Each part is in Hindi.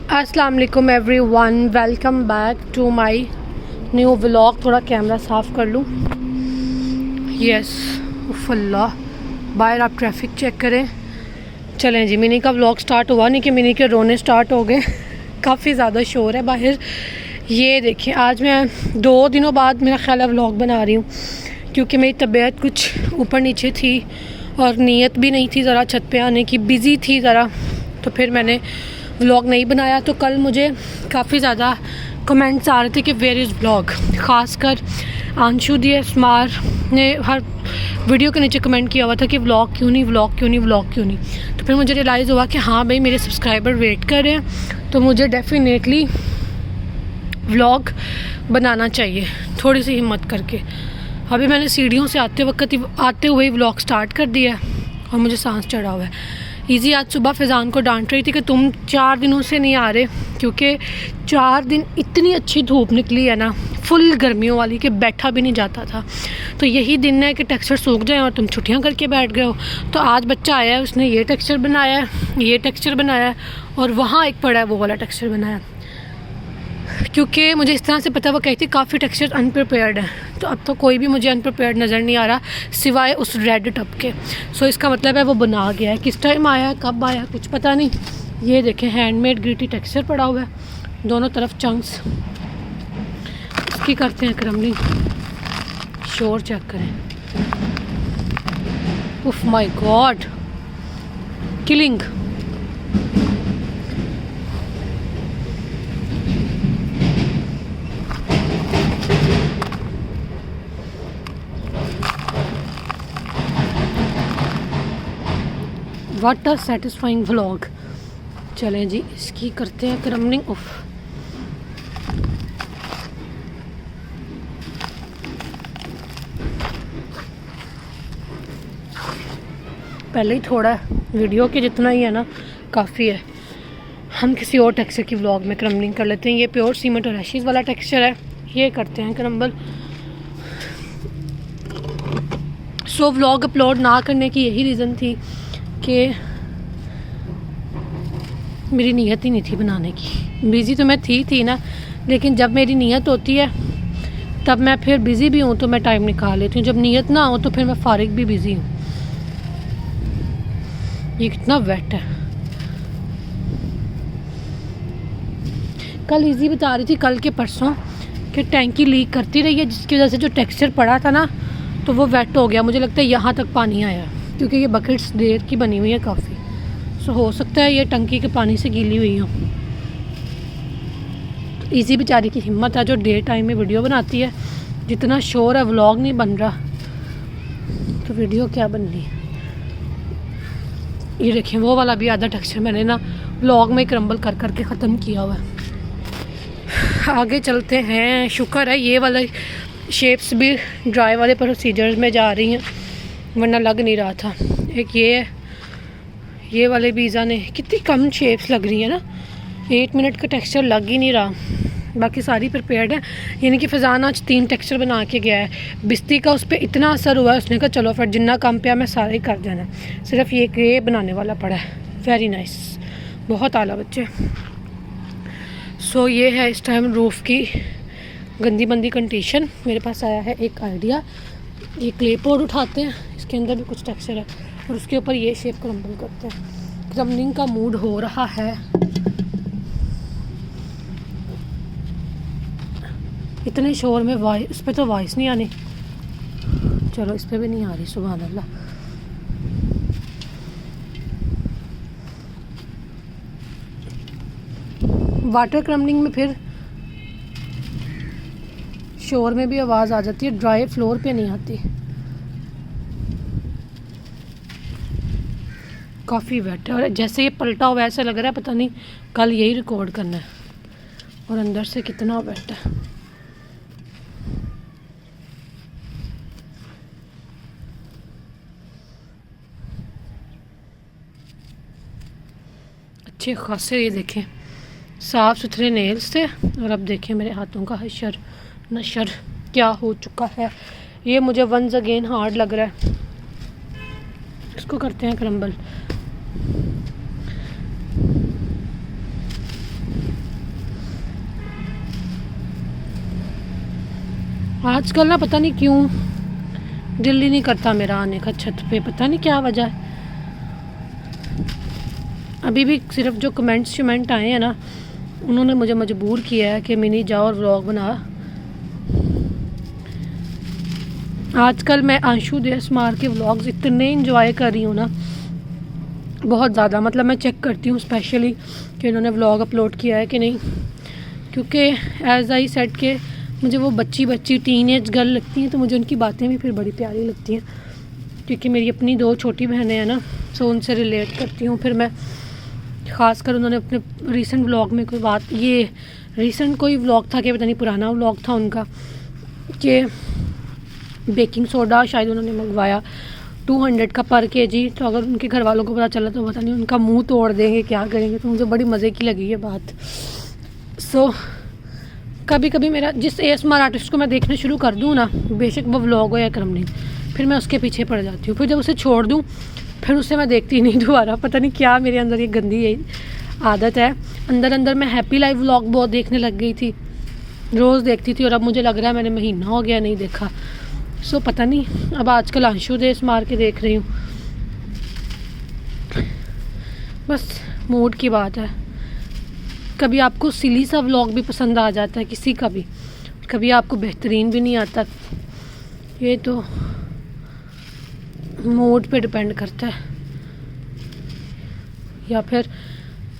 अस्सलाम वालेकुम everyone, welcome back to my new vlog. थोड़ा कैमरा साफ़ कर लूँ। यस अल्लाह, बाहर आप ट्रैफिक चेक करें। चलें जी, मिनी का व्लॉग स्टार्ट हुआ नहीं कि मिनी के रोने स्टार्ट हो गए। काफ़ी ज़्यादा शोर है बाहर। ये देखिए, आज मैं 2 दिनों बाद मेरा ख्याल है व्लॉग बना रही हूँ, क्योंकि मेरी तबीयत कुछ ऊपर नीचे थी और नीयत भी नहीं थी ज़रा छत पे आने की, बिज़ी थी ज़रा, तो फिर मैंने व्लॉग नहीं बनाया। तो कल मुझे काफ़ी ज़्यादा कमेंट्स आ रहे थे कि वेयर इज़ व्लॉग। ख़ासकर आंशु दिए स्मार ने हर वीडियो के नीचे कमेंट किया हुआ था कि व्लॉग क्यों नहीं, व्लॉग क्यों नहीं, व्लॉग क्यों नहीं। तो फिर मुझे रियलाइज़ हुआ कि हाँ भाई, मेरे सब्सक्राइबर वेट कर रहे हैं, तो मुझे डेफिनेटली व्लॉग बनाना चाहिए, थोड़ी सी हिम्मत करके। अभी मैंने सीढ़ियों से आते हुए ही व्लॉग स्टार्ट कर दिया है और मुझे सांस चढ़ा हुआ है। ईजी आज सुबह फ़ैज़ान को डांट रही थी कि तुम 4 दिनों से नहीं आ रहे, क्योंकि 4 दिन इतनी अच्छी धूप निकली है ना, फुल गर्मियों वाली, कि बैठा भी नहीं जाता था। तो यही दिन है कि टेक्सचर सूख जाए और तुम छुट्टियां करके बैठ गए हो। तो आज बच्चा आया है, उसने ये टेक्सचर बनाया है, ये टेक्सचर बनाया है, और वहाँ एक पड़ा है वो वाला टेक्सचर बनाया है। क्योंकि मुझे इस तरह से पता, वो कहती काफ़ी टेक्सचर अनप्रिपेयर्ड है, तो अब तो कोई भी मुझे अनप्रिपेयर्ड नज़र नहीं आ रहा सिवाय उस रेड टब के। सो इसका मतलब है वो बना गया है। किस टाइम आया, कब आया, कुछ पता नहीं। ये देखें, हैंडमेड ग्रीटी टेक्सचर पड़ा हुआ है, दोनों तरफ चंक्स। इसकी करते हैं क्रम्बलिंग। शोर चेक करें, उफ my God, killing. What a satisfying vlog. चलें जी, इसकी करते हैं क्रम्बलिंग। उफ, पहले ही थोड़ा वीडियो के जितना ही है ना, काफ़ी है। हम किसी और टेक्सचर की व्लॉग में क्रम्बलिंग कर लेते हैं। ये प्योर सीमेंट और एशीज़ वाला टेक्सचर है, ये करते हैं क्रम्बल। सो व्लॉग अपलोड ना करने की यही रीज़न थी कि मेरी नीयत ही नहीं थी बनाने की। बिज़ी तो मैं थी ना, लेकिन जब मेरी नीयत होती है तब मैं फिर बिज़ी भी हूँ तो मैं टाइम निकाल लेती हूँ। जब नीयत ना हो तो फिर मैं फारिग भी बिज़ी हूँ। ये कितना वेट है। कल इजी बता रही थी, कल के परसों, कि टैंकी लीक करती रही है, जिसकी वजह से जो टेक्सचर पड़ा था ना, तो वो वेट हो गया। मुझे लगता है यहाँ तक पानी आया, क्योंकि ये बकेट्स देर की बनी हुई है काफ़ी। सो हो सकता है ये टंकी के पानी से गीली हुई हो। तो इजी बेचारी की हिम्मत है जो डे टाइम में वीडियो बनाती है। जितना शोर है, व्लॉग नहीं बन रहा तो वीडियो क्या बननी है। ये देखें, वो वाला भी आधा टेक्सचर मैंने ना व्लॉग में क्रम्बल कर करके ख़त्म किया हुआ है। आगे चलते हैं। शुक्र है ये वाला शेप्स भी ड्राई वाले प्रोसीजर्स में जा रही हैं, वरना लग नहीं रहा था। एक ये है, ये वाले पिज़्ज़ा ने कितनी कम शेप्स लग रही है ना, 8 मिनट का टेक्सचर लग ही नहीं रहा। बाकी सारी प्रिपेयर्ड है, यानी कि फ़ैज़ान आज 3 टेक्सचर बना के गया है। बिस्ती का उस पर इतना असर हुआ है, उसने कहा चलो फिर जितना कम पे मैं सारे ही कर देना, सिर्फ ये बनाने वाला पड़ा है। वेरी नाइस, बहुत आला बच्चे। सो ये है इस टाइम रूफ़ की गंदी मंदी कंडीशन। मेरे पास आया है एक आइडिया। ये क्ले पॉट उठाते हैं, इसके अंदर भी कुछ टेक्सचर है, और उसके ऊपर ये शेप क्रम्बल करते हैं। क्रम्बलिंग का मूड हो रहा है। इतने शोर में इस पर तो वॉइस नहीं आनी। चलो, इस पर भी नहीं आ रही, सुभान अल्लाह। वाटर क्रम्बलिंग में फिर शोर में भी आवाज़ आ जाती है, ड्राई फ्लोर पे नहीं आती। काफ़ी वेट है, और जैसे ये पलटा हुआ ऐसा लग रहा है पता नहीं कल यही रिकॉर्ड करना है, और अंदर से कितना वेट है। अच्छे खासे, ये देखें, साफ़ सुथरे नेल्स थे, और अब देखें मेरे हाथों का हशर नशर क्या हो चुका है। ये मुझे वंस अगेन हार्ड लग रहा है। इसको करते हैं क्रम्बल। आजकल ना पता नहीं क्यों दिल ही नहीं करता मेरा आने का छत पे, पता नहीं क्या वजह है। अभी भी सिर्फ जो कमेंट्स आए हैं ना, उन्होंने मुझे मजबूर किया है कि मिनी जाओ और व्लॉग बना। आजकल मैं आंशु देशमार के व्लॉग्स इतने इंजॉय कर रही हूँ ना, बहुत ज़्यादा। मतलब मैं चेक करती हूँ स्पेशली कि उन्होंने व्लॉग अपलोड किया है कि नहीं, क्योंकि एज आई सेड के मुझे वो बच्ची टीनेज गर्ल लगती हैं, तो मुझे उनकी बातें भी फिर बड़ी प्यारी लगती हैं, क्योंकि मेरी अपनी 2 छोटी बहनें हैं ना, सो उनसे रिलेट करती हूँ। फिर मैं ख़ासकर उन्होंने अपने रीसेंट व्लॉग में कोई बात, ये रीसेंट कोई व्लॉग था कि पता नहीं पुराना व्लॉग था उनका, कि बेकिंग सोडा शायद उन्होंने मंगवाया 200 का पर केजी। तो अगर उनके घर वालों को पता चला तो पता नहीं उनका मुंह तोड़ देंगे, क्या करेंगे। तो मुझे बड़ी मज़े की लगी ये बात। सो कभी कभी मेरा जिस ASMR आर्टिस्ट को मैं देखना शुरू कर दूँ ना, बेशक वो व्लॉग हो या क्रमलिंग, फिर मैं उसके पीछे पड़ जाती हूँ। फिर जब उसे छोड़ दूँ फिर उसे मैं देखती नहीं दोबारा। पता नहीं क्या मेरे अंदर ये गंदी आदत है। अंदर मैं हैप्पी लाइफ व्लॉग बहुत देखने लग गई थी, रोज़ देखती थी, और अब मुझे लग रहा है मैंने महीना हो गया नहीं देखा। सो पता नहीं, अब आजकल आंशु देशमार के देख रही हूँ। बस मूड की बात है। कभी आपको सिली सा व्लॉग भी पसंद आ जाता है किसी का भी, कभी आपको बेहतरीन भी नहीं आता। ये तो मूड पे डिपेंड करता है, या फिर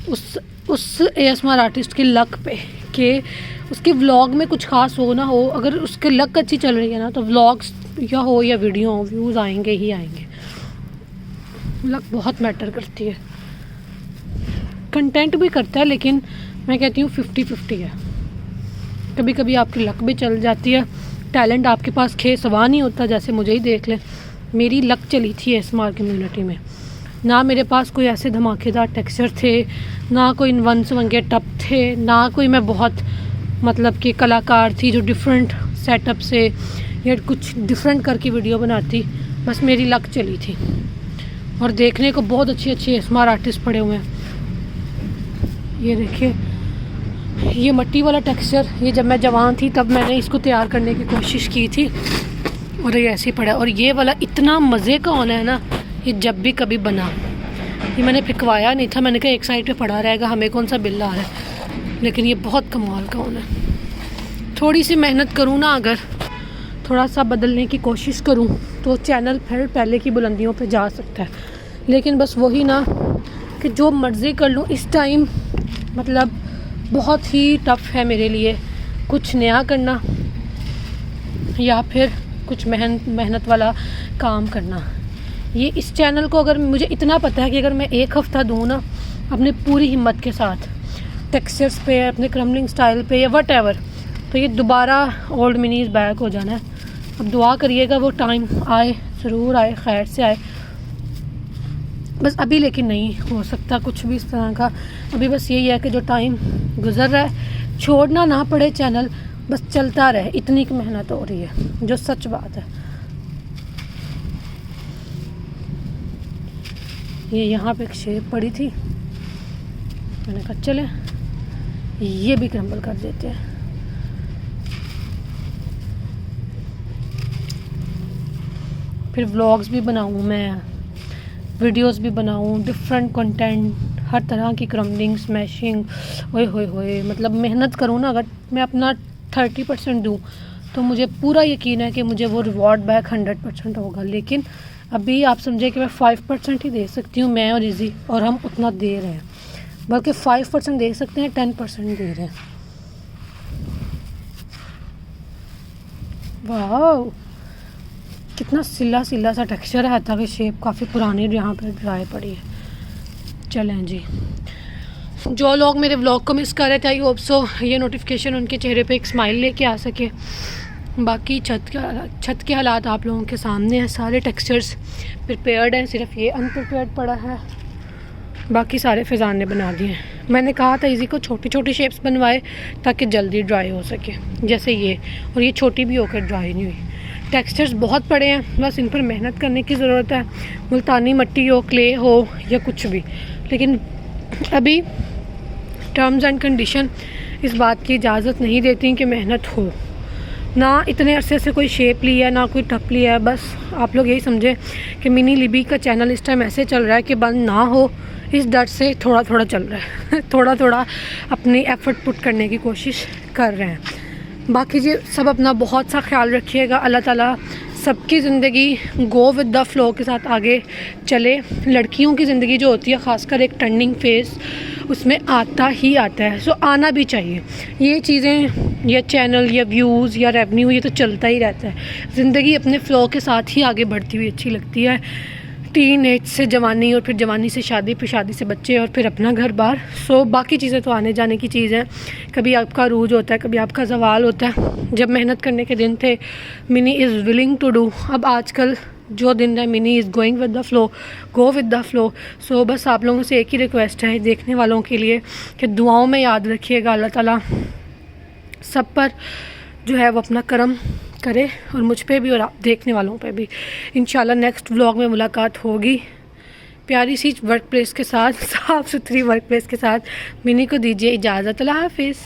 उस ASMR आर्टिस्ट के लक पे, कि उसके व्लॉग में कुछ खास हो ना हो। अगर उसके लक अच्छी चल रही है ना, तो व्लॉग्स या हो या वीडियो हो, व्यूज़ आएंगे ही आएंगे। लक बहुत मैटर करती है, कंटेंट भी करता है, लेकिन मैं कहती हूँ 50-50 है। कभी कभी आपकी लक भी चल जाती है, टैलेंट आपके पास सवा नहीं होता। जैसे मुझे ही देख लें, मेरी लक चली थी ASMR कम्युनिटी में। ना मेरे पास कोई ऐसे धमाकेदार टेक्सचर थे, ना कोई वन सवंगे टप थे, ना कोई मैं बहुत मतलब कि कलाकार थी जो डिफरेंट सेटअप से या कुछ डिफरेंट करके वीडियो बनाती। बस मेरी लक चली थी, और देखने को बहुत अच्छे ASMR आर्टिस्ट पड़े हुए हैं। ये देखिए, ये मट्टी वाला टेक्सचर, ये जब मैं जवान थी तब मैंने इसको तैयार करने की कोशिश की थी, और ये ऐसे ही पड़ा। और ये वाला इतना मज़े का होना है ना, ये जब भी कभी बना, ये मैंने फिकवाया नहीं था, मैंने कहा एक साइड पे पड़ा रहेगा, हमें कौन सा बिल आ रहा है। लेकिन ये बहुत कमाल का होना है। थोड़ी सी मेहनत करूँ ना, अगर थोड़ा सा बदलने की कोशिश करूँ, तो चैनल फिर पहले की बुलंदियों पे जा सकता है। लेकिन बस वही ना कि जो मर्ज़ी कर लूँ इस टाइम, मतलब बहुत ही टफ़ है मेरे लिए कुछ नया करना, या फिर कुछ मेहनत वाला काम करना। ये इस चैनल को, अगर मुझे इतना पता है कि अगर मैं 1 हफ़्ता दूँ ना अपनी पूरी हिम्मत के साथ टेक्सचर्स पे, अपने क्रम्बलिंग स्टाइल पे, या वट तो ये दोबारा ओल्ड मिनीज बैक हो जाना है। अब दुआ करिएगा वो टाइम आए, ज़रूर आए, खैर से आए। बस अभी लेकिन नहीं हो सकता कुछ भी इस तरह का। अभी बस यही है कि जो टाइम गुजर रहा है, छोड़ना ना पड़े चैनल, बस चलता रहे, इतनी की मेहनत हो रही है, जो सच बात है। ये यहाँ पे एक शेप पड़ी थी, मैंने कहा चले ये भी क्रम्बल कर देते हैं। फिर व्लॉग्स भी बनाऊँ मैं, वीडियोस भी बनाऊँ, डिफरेंट कंटेंट, हर तरह की क्रम्बलिंग, स्मैशिंग, ओए होए होए। मतलब मेहनत करूँ ना, अगर मैं अपना 30% दूँ तो मुझे पूरा यकीन है कि मुझे वो रिवॉर्ड बैक 100% होगा। लेकिन अभी आप समझे कि मैं 5% ही दे सकती हूँ, मैं और इजी, और हम उतना दे रहे हैं। बल्कि 5% दे सकते हैं, 10% दे रहे हैं। वाह, कितना सिला सा टेक्सचर है, था कि शेप काफ़ी पुरानी यहाँ पर ड्राई पड़ी है। चलें जी, जो लोग मेरे व्लॉग को मिस कर रहे थे, आई होप सो ये नोटिफिकेशन उनके चेहरे पे एक स्माइल लेके आ सके। बाकी छत के हालात आप लोगों के सामने हैं। सारे टेक्सचर्स प्रिपेयर्ड हैं, सिर्फ ये अनप्रिपेयर्ड पड़ा है, बाकी सारे फिजान ने बना दिए हैं। मैंने कहा था इजी को छोटी छोटी शेप्स बनवाए ताकि जल्दी ड्राई हो सके, जैसे ये, और ये छोटी भी होकर ड्राई नहीं हुई। टेक्सचर्स बहुत पड़े हैं, बस इन पर मेहनत करने की ज़रूरत है। मुल्तानी मिट्टी हो, क्ले हो, या कुछ भी। लेकिन अभी टर्म्स एंड कंडीशन इस बात की इजाज़त नहीं देती कि मेहनत हो ना इतने अरसे से कोई शेप लिया है ना कोई टप लिया है। बस आप लोग यही समझे कि मिनी लिबी का चैनल इस टाइम ऐसे चल रहा है कि बंद ना हो, इस डर से थोड़ा थोड़ा चल रहा है थोड़ा थोड़ा अपनी एफ़र्ट पुट करने की कोशिश कर रहे हैं। बाकी जी सब अपना बहुत सा ख्याल रखिएगा। अल्लाह ताला सबकी ज़िंदगी गो विद द फ्लो के साथ आगे चले। लड़कियों की ज़िंदगी जो होती है ख़ासकर एक टर्निंग फेज़ उसमें आता ही आता है, सो आना भी चाहिए। ये चीज़ें या चैनल या व्यूज़ या रेवेन्यू ये तो चलता ही रहता है। ज़िंदगी अपने फ़्लो के साथ ही आगे बढ़ती हुई अच्छी लगती है। टीन एज से जवानी और फिर जवानी से शादी, फिर शादी से बच्चे और फिर अपना घर बार। सो बाकी चीज़ें तो आने जाने की चीज़ है। कभी आपका रूज होता है, कभी आपका जवाल होता है। जब मेहनत करने के दिन थे Mini is willing to do, अब आजकल जो दिन है Mini is going with the flow, go with the flow. So बस आप लोगों से एक ही रिक्वेस्ट है देखने वालों के लिए कि दुआओं में याद रखिएगा अल्लाह ताला सब पर जो है वो अपना करम करे, और मुझ पे भी और आप देखने वालों पे भी। इंशाल्लाह नेक्स्ट व्लॉग में मुलाकात होगी प्यारी सी वर्क प्लेस के साथ, साफ़ सुथरी वर्क प्लेस के साथ। मिनी को दीजिए इजाज़त। अल्लाह हाफिज़।